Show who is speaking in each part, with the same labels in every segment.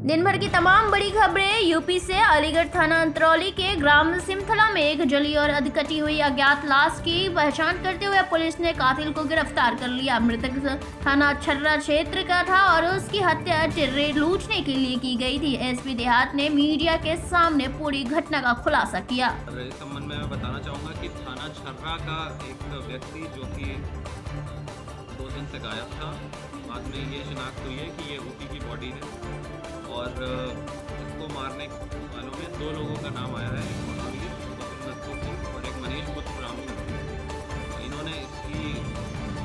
Speaker 1: दिन भर की तमाम बड़ी खबरें यूपी से। अलीगढ़ थाना अंतरौली के ग्राम सिमथला में एक जली और अधकटी हुई अज्ञात लाश की पहचान करते हुए पुलिस ने कातिल को गिरफ्तार कर लिया। मृतक थाना छर्रा क्षेत्र का था और उसकी हत्या टिर्रे लूटने के लिए की गई थी। एसपी देहात ने मीडिया के सामने पूरी घटना का खुलासा किया।
Speaker 2: इस संबंध में मैं बताना चाहूँगा कि थाना छर्रा का एक व्यक्ति जो कि 2 दिन से गायब था, बाद में ये शिनाख्त हुई है कि ये ऊटी की बॉडी है और इसको मारने वालों में 2 लोगों का नाम आया है, एक महावीर पुत्र नथु सिंह और एक मनीष पुत्र ब्राह्मण। इन्होंने इसकी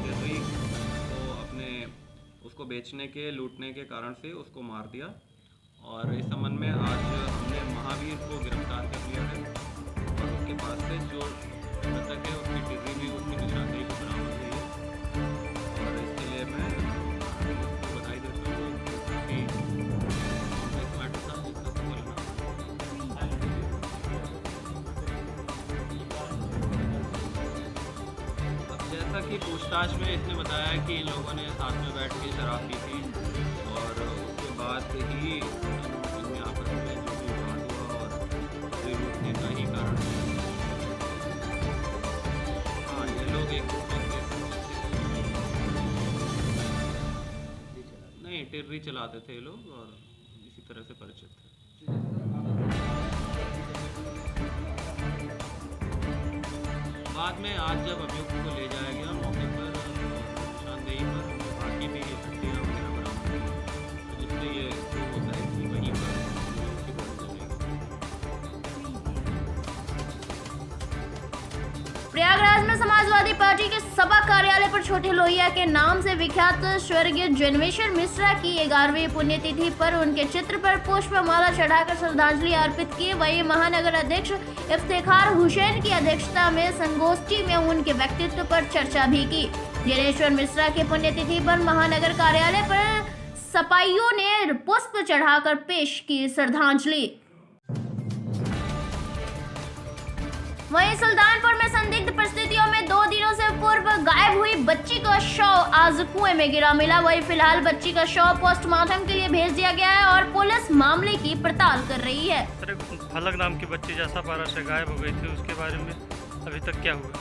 Speaker 2: जैसे तो अपने उसको बेचने के लूटने के कारण से उसको मार दिया और इस संबंध में आज हमने महावीर को गिरफ्तार कर लिया है और उसके पास से जो मृतक है उसकी टिर्री भी उसकी निशानदेही को बरामद हुई है और इसके लिए मैं उसको बधाई देता हूँ कि जैसा कि पूछताछ में इसने बताया कि इन लोगों ने साथ में बैठ के शराब पी थी और उसके बाद ही इनमें आपस में जो भी विवाद हुआ और टिर्री लूटने का ही कारण। हाँ, ये लोग एक नहीं टिर्री चलाते थे ये लोग और इसी तरह से परिचित थे। बाद में आज जब अभियुक्त को ले जाया गया मौके पर निशानदेही पर बाकी भी हड्डियाँ वगैरह बरामद हुई, तो जिससे ये प्रूव होता है कि वहीं पर उसकी बॉडी चलेगी।
Speaker 1: प्रयागराज में समाजवादी पार्टी के सभा कार्यालय पर छोटे लोहिया के नाम से विख्यात स्वर्गीय जन्मेश्वर मिश्रा की 11वीं पुण्यतिथि पर उनके चित्र पर पुष्पमाला चढ़ाकर श्रद्धांजलि अर्पित की। वही महानगर अध्यक्ष इफ्तिखार हुसैन की अध्यक्षता में संगोष्ठी में उनके व्यक्तित्व पर चर्चा भी की। जन्मेश्वर मिश्रा की पुण्यतिथि पर महानगर कार्यालय पर सपाइयों ने पुष्प चढ़ाकर पेश की श्रद्धांजलि। वहीं सुल्तानपुर में संदिग्ध परिस्थितियों में 2 दिनों से पूर्व गायब हुई बच्ची का शव आज कुएं में गिरा मिला। वहीं फिलहाल बच्ची का शव पोस्टमार्टम के लिए भेज दिया गया है और पुलिस मामले की पड़ताल कर रही है।
Speaker 3: फलक नाम की बच्ची जैसा पारा से गायब हो गई थी, उसके बारे में अभी तक क्या हुआ?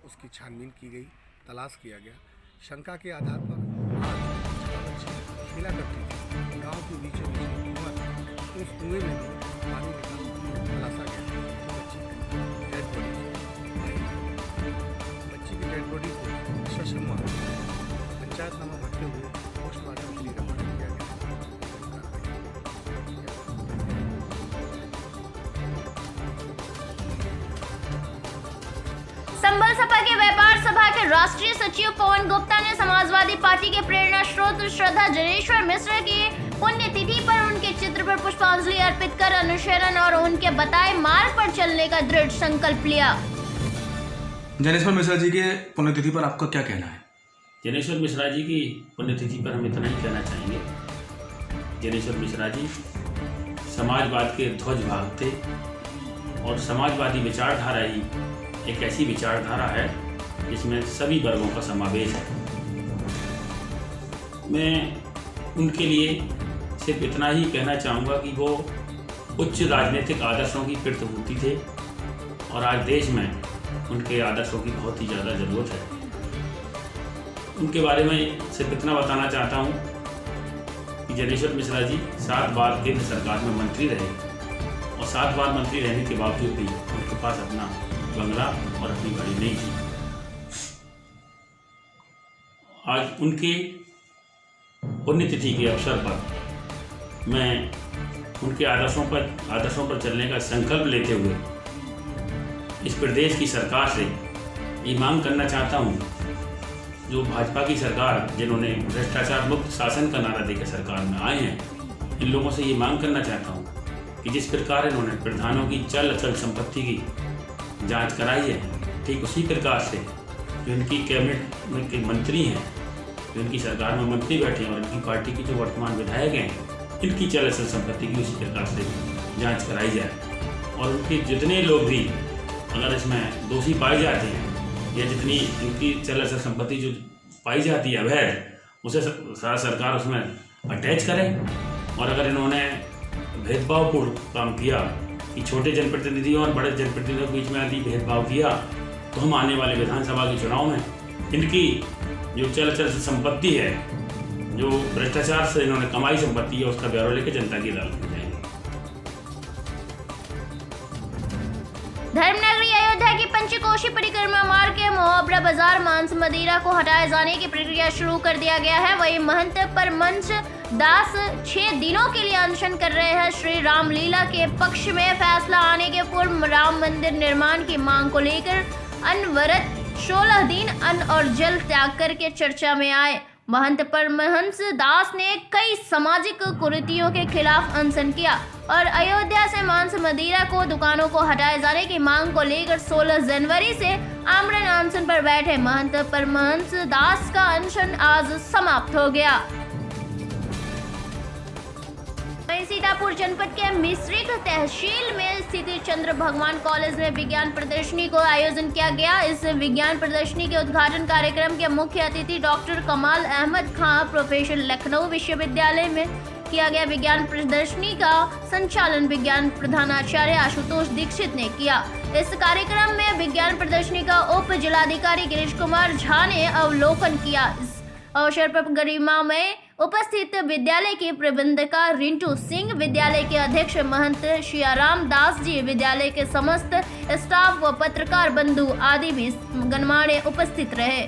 Speaker 4: उसकी छानबीन की गई, तलाश किया गया। शंका के आधार पर आज खेला करती थी गांव के बीचों बीच कुआं था, उस कुएं में भी पानी निकाल तलाशा गया तो बच्ची की डेड बॉडी को सशम्मा पंचायतनामा भरते हुए पोस्टमार्टम के लिए रवाना किया गया।
Speaker 1: संबल सपा के व्यापार सभा के राष्ट्रीय सचिव पवन गुप्ता ने समाजवादी पार्टी के प्रेरणा स्रोत श्रद्धा जनेश्वर मिश्रा की पुण्यतिथि पर उनके चित्र पर पुष्पांजलि अर्पित कर अनुसरण और उनके बताए मार्ग पर चलने का दृढ़ संकल्प लिया।
Speaker 5: जनेश्वर मिश्रा जी के पुण्यतिथि पर आपका क्या कहना है?
Speaker 6: जनेश्वर मिश्रा जी की पुण्यतिथि पर हम इतना ही कहना चाहेंगे। जनेश्वर मिश्रा जी समाजवाद के ध्वज भाग थे और समाजवादी विचारधारा ही एक ऐसी विचारधारा है जिसमें सभी वर्गों का समावेश है। मैं उनके लिए सिर्फ इतना ही कहना चाहूँगा कि वो उच्च राजनीतिक आदर्शों की प्रतिभूति थे और आज देश में उनके आदर्शों की बहुत ही ज़्यादा ज़रूरत है। उनके बारे में सिर्फ इतना बताना चाहता हूँ कि जनेश्वर मिश्रा जी 7 बार केंद्र सरकार में मंत्री रहे और 7 बार मंत्री रहने के बावजूद भी उनके पास अपना बंगला और अपनी गाड़ी नहीं थी। आज उनके पुण्यतिथि के अवसर पर मैं उनके आदर्शों पर चलने का संकल्प लेते हुए इस प्रदेश की सरकार से ये मांग करना चाहता हूँ, जो भाजपा की सरकार जिन्होंने भ्रष्टाचार मुक्त शासन का नारा देकर सरकार में आए हैं, इन लोगों से ये मांग करना चाहता हूँ कि जिस प्रकार इन्होंने प्रधानों की चल अचल संपत्ति की जांच कराई है, ठीक उसी प्रकार से जो इनकी कैबिनेट में के मंत्री हैं, जो इनकी सरकार में मंत्री बैठे हैं और इनकी पार्टी के जो वर्तमान विधायक हैं, इनकी चल अचल संपत्ति की उसी प्रकार से जांच कराई जाए और उनके जितने लोग भी अगर इसमें दोषी पाए जाते हैं या जितनी इनकी चल अचल संपत्ति जो पाई जाती है अवैध, उसे सरकार उसमें अटैच करे। और अगर इन्होंने भेदभावपूर्ण काम किया कि छोटे जनप्रतिनिधियों और बड़े जनप्रतिनिधियों के बीच में यदि भेदभाव किया तो हम आने वाले विधानसभा के चुनाव में इनकी जो चल अचल संपत्ति है, जो भ्रष्टाचार से इन्होंने कमाई संपत्ति है, उसका ब्यौरा लेकर जनता की अदालत में जाएंगे।
Speaker 1: धर्मनगरी अयोध्या की पंचकोशी परिक्रमा मार्ग के मोहब्रा बाजार मांस मदिरा को हटाए जाने की प्रक्रिया शुरू कर दिया गया है। वही महंत परमहंस दास 6 दिनों के लिए अनशन कर रहे हैं। श्री रामलीला के पक्ष में फैसला आने के पूर्व राम मंदिर निर्माण की मांग को लेकर अनवरत 16 दिन अन्न और जल त्याग करके चर्चा में आए। महंत परमहंस दास ने कई सामाजिक कुरीतियों के खिलाफ अनशन किया और अयोध्या से मांस मदिरा को दुकानों को हटाए जाने की मांग को लेकर 16 जनवरी से आमरण अनशन पर बैठे महंत परमहंस दास का अनशन आज समाप्त हो गया। वहीं सीतापुर जनपद के मिश्रिक तहसील में स्थित चंद्र भगवान कॉलेज में विज्ञान प्रदर्शनी को आयोजन किया गया। इस विज्ञान प्रदर्शनी के उद्घाटन कार्यक्रम के मुख्य अतिथि डॉक्टर कमाल अहमद खां प्रोफेसर लखनऊ विश्वविद्यालय में किया गया। विज्ञान प्रदर्शनी का संचालन विज्ञान प्रधानाचार्य आशुतोष दीक्षित ने किया। इस कार्यक्रम में विज्ञान प्रदर्शनी का उप जिलाधिकारी गिरीश कुमार झा ने अवलोकन किया। इस अवसर पर गरिमा में उपस्थित विद्यालय की प्रबंधका रिंटू सिंह, विद्यालय के अध्यक्ष महंत शियाराम दास जी, विद्यालय के समस्त स्टाफ व पत्रकार बंधु आदि भी गणमान्य उपस्थित रहे।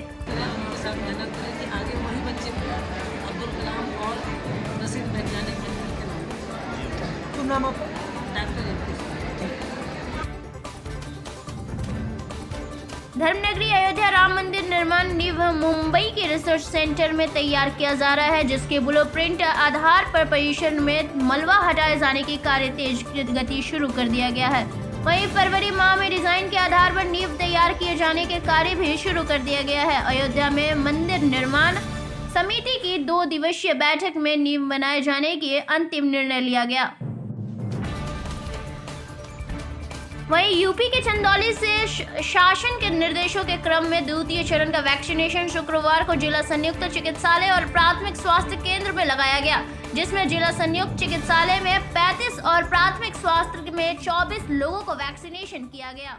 Speaker 1: धर्मनगरी अयोध्या राम मंदिर निर्माण नींव मुंबई के रिसर्च सेंटर में तैयार किया जा रहा है, जिसके ब्लूप्रिंट आधार पर परिसर में मलबा हटाए जाने की कार्य तेज गति शुरू कर दिया गया है। वहीं फरवरी माह में डिजाइन के आधार पर नींव तैयार किए जाने के कार्य भी शुरू कर दिया गया है। अयोध्या में मंदिर निर्माण समिति की 2 दिवसीय बैठक में नींव बनाए जाने की अंतिम निर्णय लिया गया। वहीं यूपी के चंदौली से शासन के निर्देशों के क्रम में द्वितीय चरण का वैक्सीनेशन शुक्रवार को जिला संयुक्त चिकित्सालय और प्राथमिक स्वास्थ्य केंद्र में लगाया गया, जिसमें जिला संयुक्त चिकित्सालय में 35 और प्राथमिक स्वास्थ्य में 24 लोगों को वैक्सीनेशन किया गया।